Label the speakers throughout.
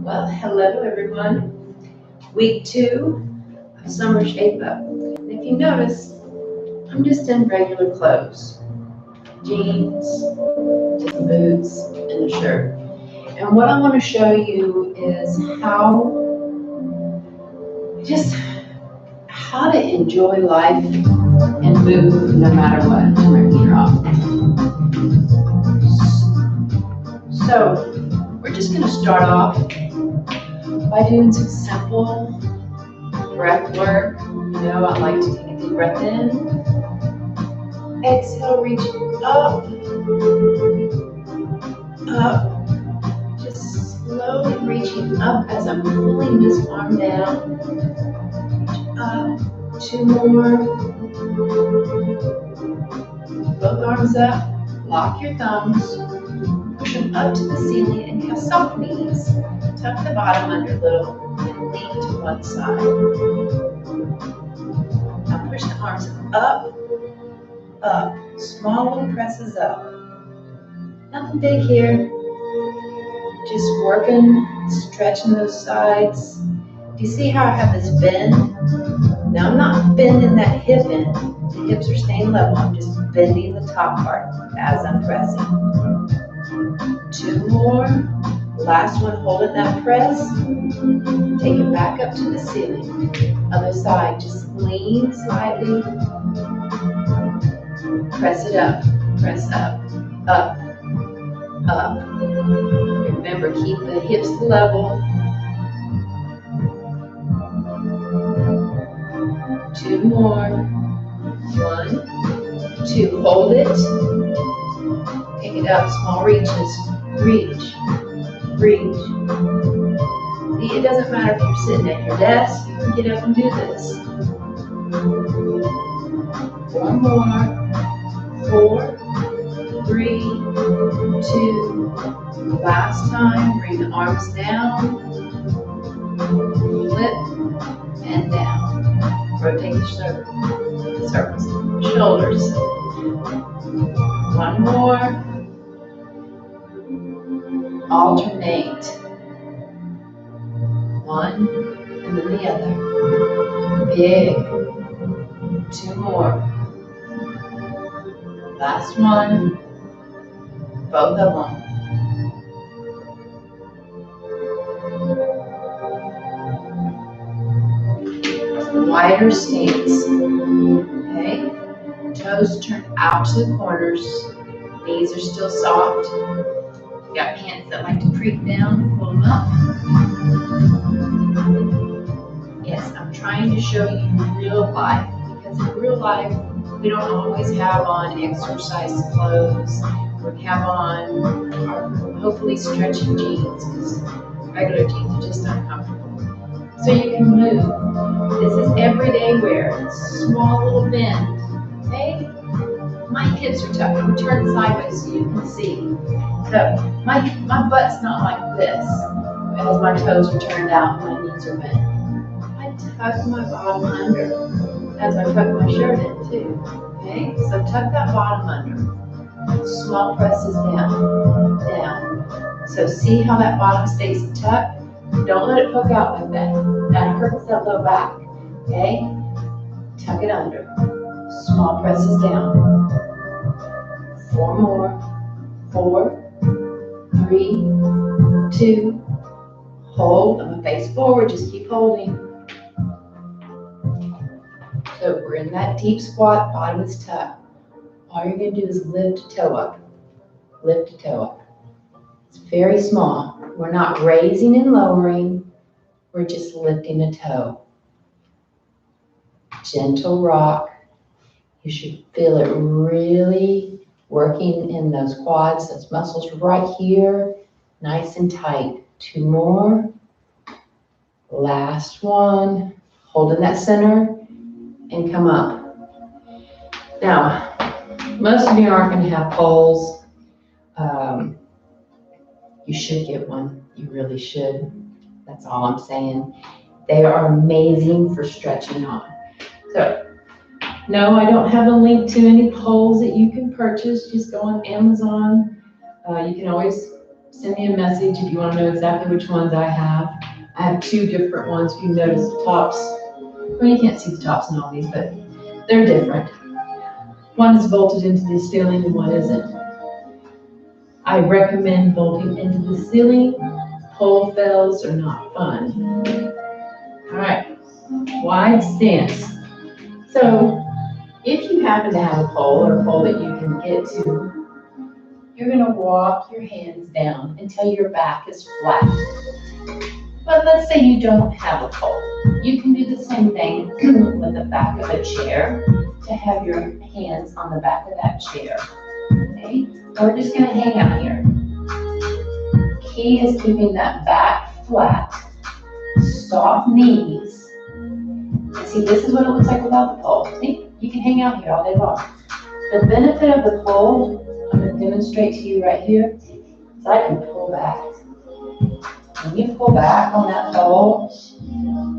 Speaker 1: Well, hello everyone. Week 2 of Summer Shape Up. And if you notice, I'm just in regular clothes. Jeans, just boots, and a shirt. And what I want to show you is how to enjoy life and move no matter what. Turn my heater off. So, we're just going to start off by doing some simple breath work. I like to take a deep breath in. Exhale, reach up, up. Just slowly reaching up as I'm pulling this arm down. Reach up, 2 more. Both arms up, lock your thumbs, push them up to the ceiling and have soft knees. Tuck the bottom under a little and lean to one side. Now push the arms up, up. Small little presses up. Nothing big here. Just working, stretching those sides. Do you see how I have this bend? Now I'm not bending that hip in. The hips are staying level. I'm just bending the top part as I'm pressing. 2 more. Last one, holding that press. Take it back up to the ceiling. Other side, just lean slightly. Press it up, up, up. Remember, keep the hips level. 2 more. 1, 2. Hold it. Take it up. Small reaches. Reach. Reach. See, it doesn't matter if you're sitting at your desk. You can get up and do this. 1 more. 4, 3, 2. Last time. Bring the arms down. Flip and down. Rotate the circles. Shoulders. 1 more. Alternate. 1 and then the other. Big. 2 more. Last one. Both of them. Wider stance. Okay. Toes turn out to the corners. Knees are still soft. You got hands that like to creep down, pull them up. Yes, I'm trying to show you real life, because in real life, we don't always have on exercise clothes. We have on our hopefully stretchy jeans, because regular jeans are just uncomfortable. So you can move. This is everyday wear. Small little bend. Okay? My hips are tucked. I'm turned sideways so you can see. So my butt's not like this, as my toes are turned out and my knees are bent. I tuck my bottom under as I tuck my shirt in too. Okay? So tuck that bottom under. Small presses down, down. So see how that bottom stays tucked? Don't let it poke out like that. That hurts that low back. Okay? Tuck it under. Small presses down. 4 more. 4, 3, 2. Hold. I'm gonna face forward. Just keep holding. So we're in that deep squat. Bottom is tucked. All you're gonna do is lift a toe up. Lift a toe up. It's very small. We're not raising and lowering. We're just lifting a toe. Gentle rock. You should feel it really working in those quads, those muscles right here, nice and tight. 2 more. Last one. Hold in that center and come up. Now, most of you aren't going to have poles. You should get one. You really should. That's all I'm saying. They are amazing for stretching on. So, no, I don't have a link to any poles that you can purchase. Just go on Amazon. You can always send me a message if you want to know exactly which ones I have. I have two different ones. If you notice the tops, well, you can't see the tops in all these, but they're different. One is bolted into the ceiling and one isn't. I recommend bolting into the ceiling. Pole fails are not fun. All right, wide stance. So if you happen to have a pole or a pole that you can get to, you're gonna walk your hands down until your back is flat. But let's say you don't have a pole. You can do the same thing with the back of a chair to have your hands on the back of that chair. Okay, we're just gonna hang out here. Key is keeping that back flat, soft knees. And see, this is what it looks like without the pole. See, you can hang out here all day long. The benefit of the pole, I'm going to demonstrate to you right here, is I can pull back. When you pull back on that pole,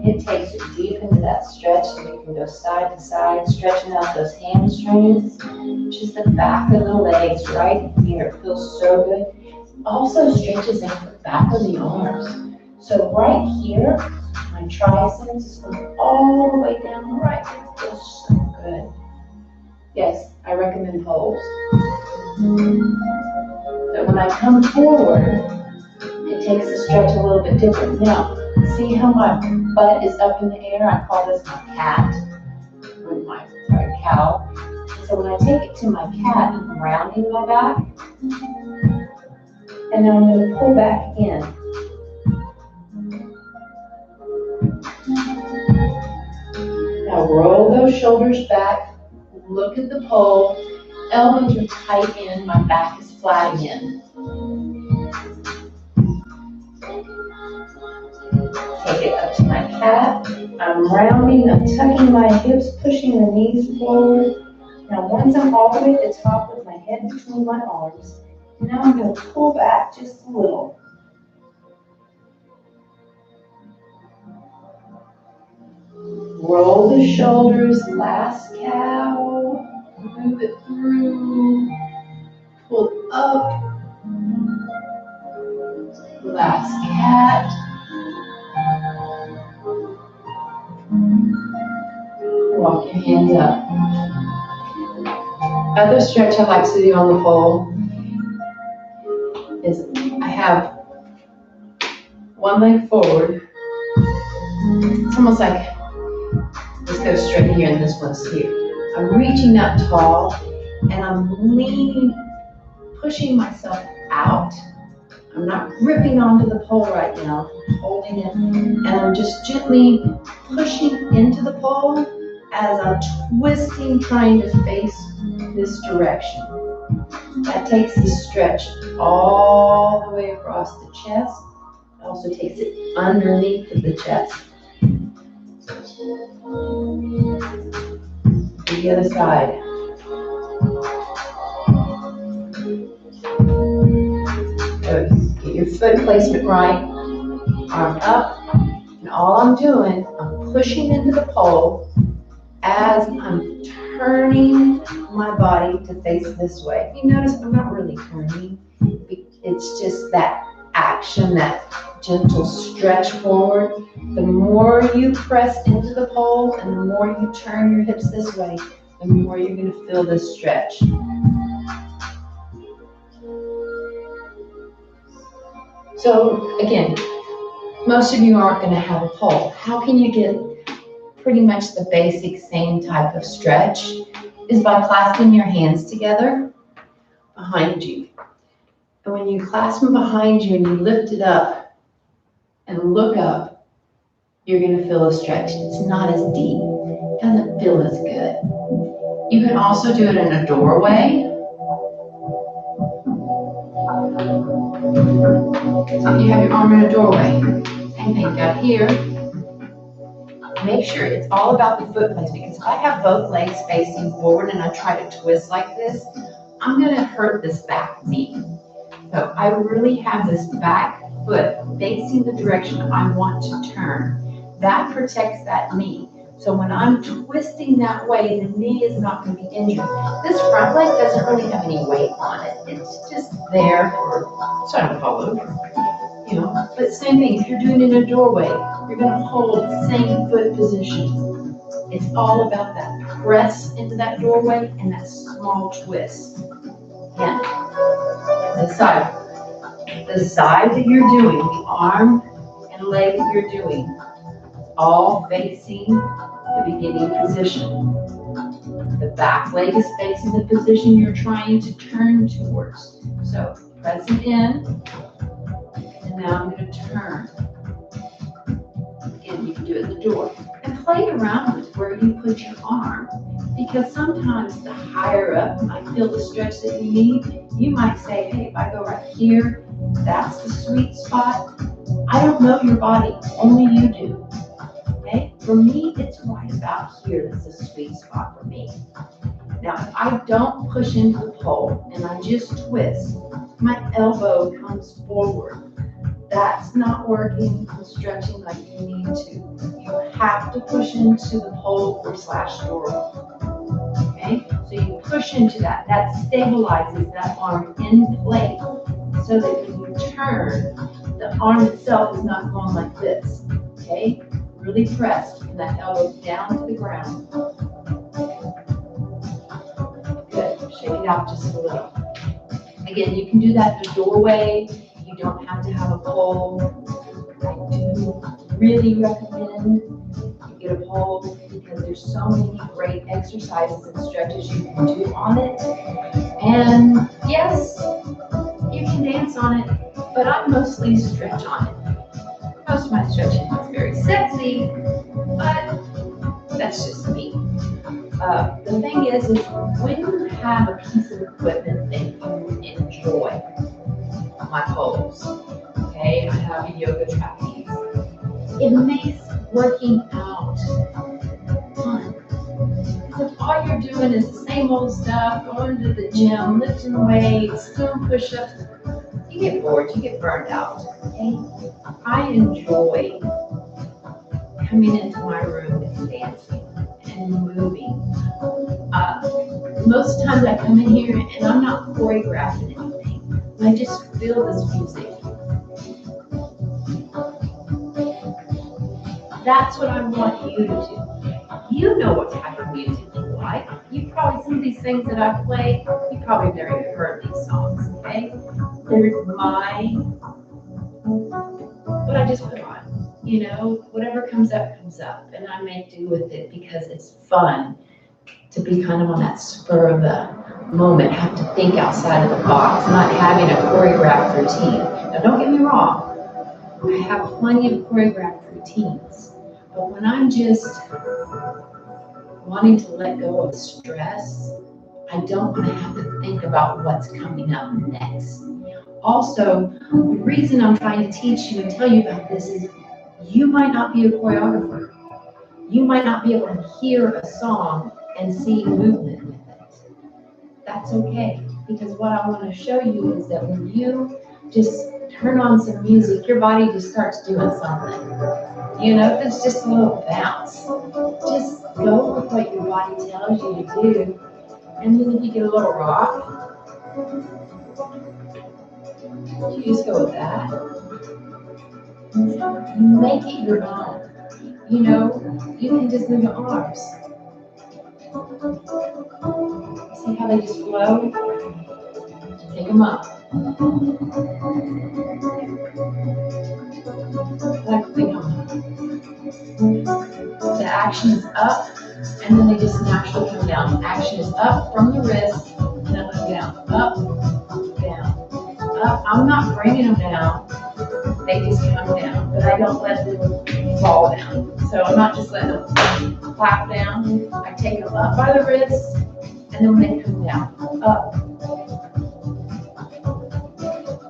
Speaker 1: it takes you deep into that stretch, so you can go side to side, stretching out those hamstrings, just the back of the legs right here. It feels so good. Also stretches out the back of the arms. So right here, my triceps is going all the way down right. It feels so good. Yes, I recommend poles. But when I come forward, it takes the stretch a little bit different. Now, see how my butt is up in the air? I call this my cat, or my cow. So when I take it to my cat, I'm rounding my back. And then I'm going to pull back in. Now roll those shoulders back. Look at the pole. Elbows are tight in. My back is flat again. Take it up to my cat. I'm rounding. I'm tucking my hips, pushing the knees forward. Now once I'm all the way at the top with my head between my arms, now I'm going to pull back just a little. Roll the shoulders, last cow. Move it through. Pull up. Last cat. Walk your hands up. Other stretch I like to do on the pole is I have one leg forward. It's almost like this goes straight here and this one's here. I'm reaching up tall and I'm leaning, pushing myself out. I'm not gripping onto the pole right now, I'm holding it, and I'm just gently pushing into the pole as I'm twisting, trying to face this direction. That takes the stretch all the way across the chest. It also takes it underneath of the chest. The other side. So get your foot placement right, arm up, and all I'm doing, I'm pushing into the pole as I'm turning my body to face this way. You notice I'm not really turning. It's just that action, that gentle stretch forward. The more you press into the pole and the more you turn your hips this way, the more you're going to feel this stretch. So again, most of you aren't going to have a pole. How can you get pretty much the basic same type of stretch? Is by clasping your hands together behind you. And when you clasp them behind you and you lift it up and look up, you're going to feel a stretch. It's not as deep. It doesn't feel as good. You can also do it in a doorway. So you have your arm in a doorway. Same thing down here. Make sure it's all about the foot placement, because if I have both legs facing forward and I try to twist like this, I'm going to hurt this back knee. So I really have this back foot facing the direction I want to turn. That protects that knee. So when I'm twisting that way, the knee is not going to be injured. This front leg doesn't really have any weight on it. It's just there for sort of fall over, you know. But same thing, if you're doing it in a doorway, you're going to hold the same foot position. It's all about that press into that doorway and that small twist. Again, the side that you're doing, the arm and leg that you're doing, all facing the beginning position. The back leg is facing the position you're trying to turn towards. So press it in, and now I'm going to turn. Again, you can do it at the door. And play around with where you put your arm, because sometimes the higher up you might feel the stretch that you need. You might say, hey, if I go right here, that's the sweet spot. I don't know your body, only you do. Okay? For me, it's right about here that's the sweet spot for me. Now, if I don't push into the pole and I just twist, my elbow comes forward. That's not working and stretching like you need to. You have to push into the pole or / door. Okay? So you push into that. That stabilizes that arm in place so that when you turn, the arm itself is not going like this. Okay? Really pressed and that elbow down to the ground. Good. Shake it out just a little. Again, you can do that in the doorway. You don't have to have a pole. I do really recommend you get a pole because there's so many great exercises and stretches you can do on it. And yes, you can dance on it, but I mostly stretch on it. Most of my stretching is very sexy, but that's just me. The thing is when you have a piece of equipment that you enjoy, my poles, okay, I have a yoga trapeze. It makes working out fun. Because if all you're doing is the same old stuff, going to the gym, lifting weights, doing push-ups, you get bored, you get burned out, okay? I enjoy coming into my room and dancing and moving. Most times I come in here and I'm not choreographing anything. I just feel this music. That's what I want you to do. You know what type of music you like. You probably, some of these things that I play, you probably have never even heard these songs, okay? They're what I just put on. You know, whatever comes up, and I make do with it because it's fun to be kind of on that spur of the moment, have to think outside of the box, not having a choreographed routine. Now, don't get me wrong, I have plenty of choreographed routines, but when I'm just wanting to let go of stress, I don't want to have to think about what's coming up next. Also, the reason I'm trying to teach you and tell you about this is you might not be a choreographer. You might not be able to hear a song and see movement with it. That's okay, because what I want to show you is that when you just turn on some music, your body just starts doing something. You know, if it's just a little bounce, just go with what your body tells you to do. And then if you get a little rock, you just go with that. Make it your own. You know, you can just move your arms. See how they just flow? Take them up. Like the action is up, and then they just naturally come down. The action is up from the wrist, and then come down. Up, down, up. I'm not bringing them down. They just come down, but I don't let them fall down. So I'm not just letting them flap down. I take them up by the wrist, and then when they come down, up,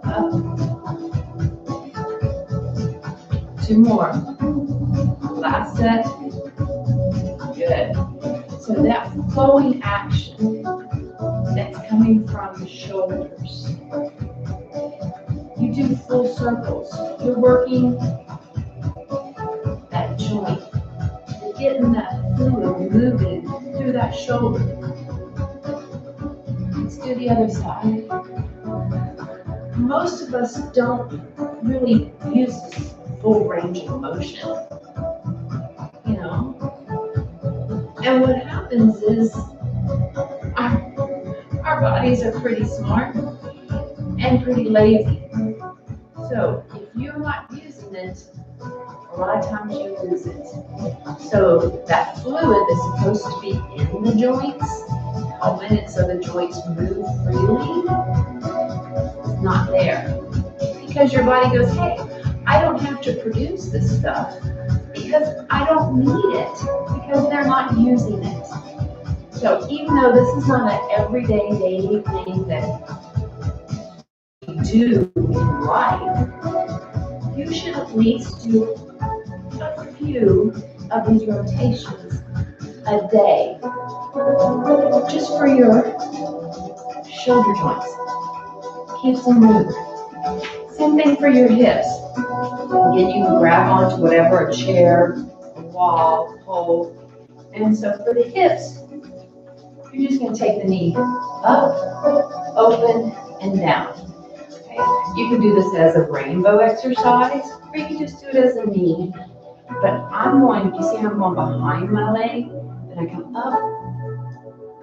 Speaker 1: up. 2 more. Last set. Good. So that flowing action that's coming from the shoulders. You do full circles. You're working that joint. You're getting that that shoulder. Let's do the other side. Most of us don't really use this full range of motion, you know. And what happens is our bodies are pretty smart and pretty lazy. So if you're not using it, a lot of times you lose it. So that fluid that's supposed to be in the joints, helping it so the joints move freely, is not there. Because your body goes, hey, I don't have to produce this stuff because I don't need it, because they're not using it. So even though this is not an everyday daily thing that you do in life, you should at least do a few of these rotations a day, just for your shoulder joints. Keeps them moving. Same thing for your hips. Again, you can grab onto whatever, a chair, a wall, pole. And so for the hips, you're just going to take the knee up, open, and down. Okay? You can do this as a rainbow exercise, or you can just do it as a knee. But I'm going, you see how I'm going behind my leg? Then I come up,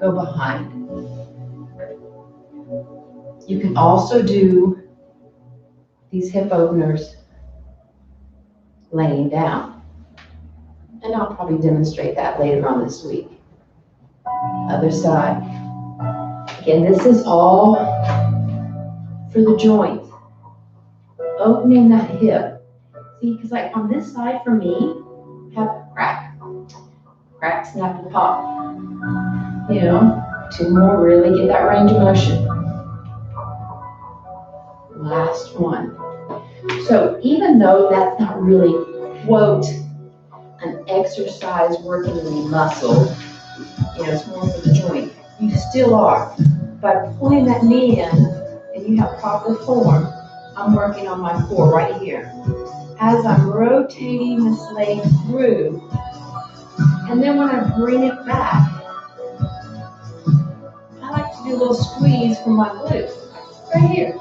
Speaker 1: go behind. You can also do these hip openers laying down. And I'll probably demonstrate that later on this week. Other side. Again, this is all for the joint. Opening that hip. See, because like on this side for me, have crack, snap, and pop. You know, 2 more, really get that range of motion. Last one. So even though that's not really, quote, an exercise working the muscle, you know, it's more for the joint, you still are. By pulling that knee in and you have proper form, I'm working on my core right here. As I'm rotating this leg through, and then when I bring it back, I like to do a little squeeze from my glute, right here.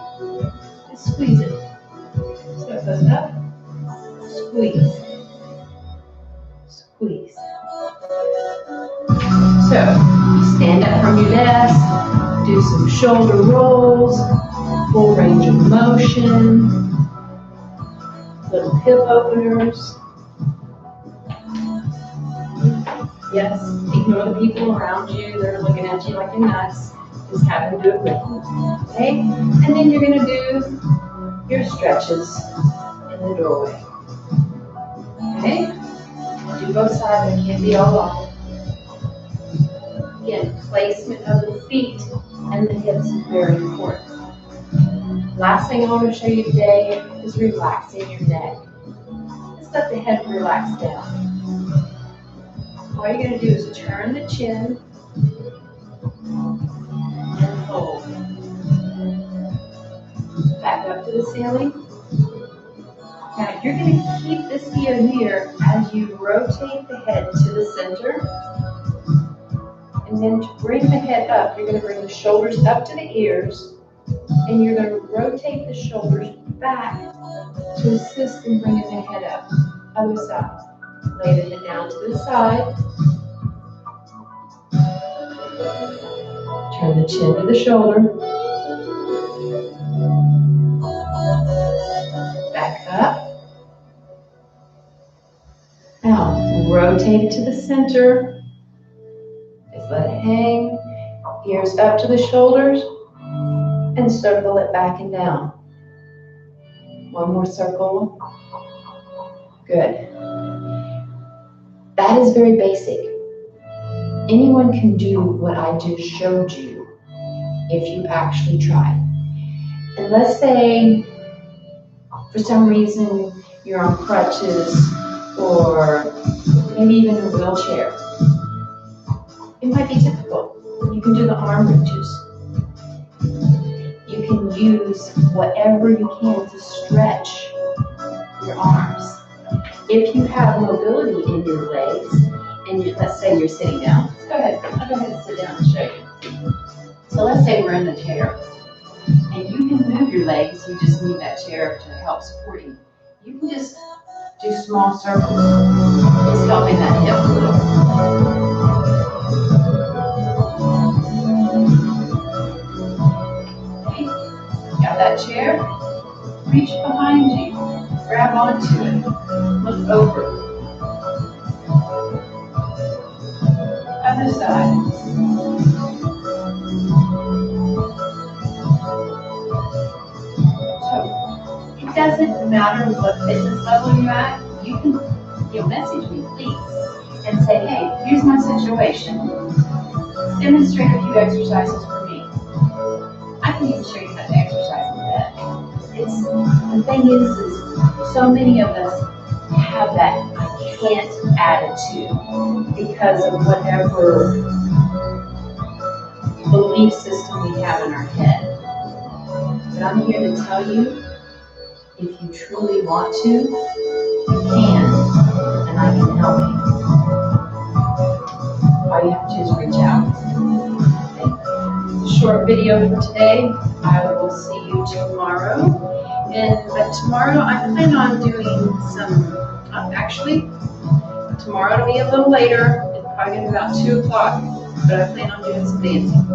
Speaker 1: Just squeeze it. So it goes up, squeeze, squeeze. So you stand up from your desk, do some shoulder rolls, full range of motion, little hip openers. Yes, ignore the people around you that are looking at you like you're nuts. Just have them do it with you. Okay? And then you're going to do your stretches in the doorway. Okay? Do both sides, it can't be all off. Again, placement of the feet and the hips is very important. Last thing I want to show you today is relaxing your neck. Just let the head relax down. All you're going to do is turn the chin and hold. Back up to the ceiling. Now you're going to keep this ear here as you rotate the head to the center. And then to bring the head up, you're going to bring the shoulders up to the ears. And you're going to rotate the shoulders back to assist in bringing the head up. Other side. Lay the head down to the side. Turn the chin to the shoulder. Back up. Now, rotate it to the center. Just let it hang. Ears up to the shoulders. And circle it back and down. One more circle. Good. That is very basic. Anyone can do what I just showed you if you actually try. And let's say for some reason you're on crutches or maybe even in a wheelchair. It might be difficult. You can do the arm bridges. You can use whatever you can to stretch your arms. If you have mobility in your legs, and let's say you're sitting down, go ahead. I'll go ahead and sit down and show you. So let's say we're in the chair, and you can move your legs. You just need that chair to help support you. You can just do small circles, just helping that hip a little. Okay, got that chair? Reach behind you, grab onto it, look over. Other side. So it doesn't matter what fitness level you're at. You can message me, please, and say, hey, here's my situation. Demonstrate a few exercises for me. I can even show you how to exercise in bed. The thing is so many of us have that I can't attitude because of whatever belief system we have in our head. But I'm here to tell you, if you truly want to, you can, and I can help you. All you have to do is reach out. Okay. It's a short video for today. I will see you tomorrow. But tomorrow I plan on doing some, tomorrow it'll be a little later. It's probably going to be about 2 o'clock, but I plan on doing some dancing.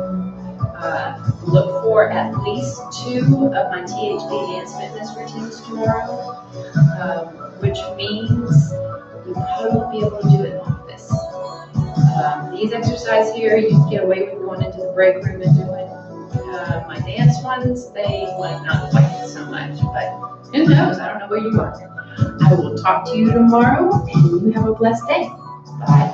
Speaker 1: Look for at least 2 of my THB Advanced Fitness routines tomorrow, which means you probably won't be able to do it in office. These exercises here, you can get away with going into the break room and doing. My dance ones, they might not like it so much, but who knows? I don't know where you are. I will talk to you tomorrow, and you have a blessed day. Bye.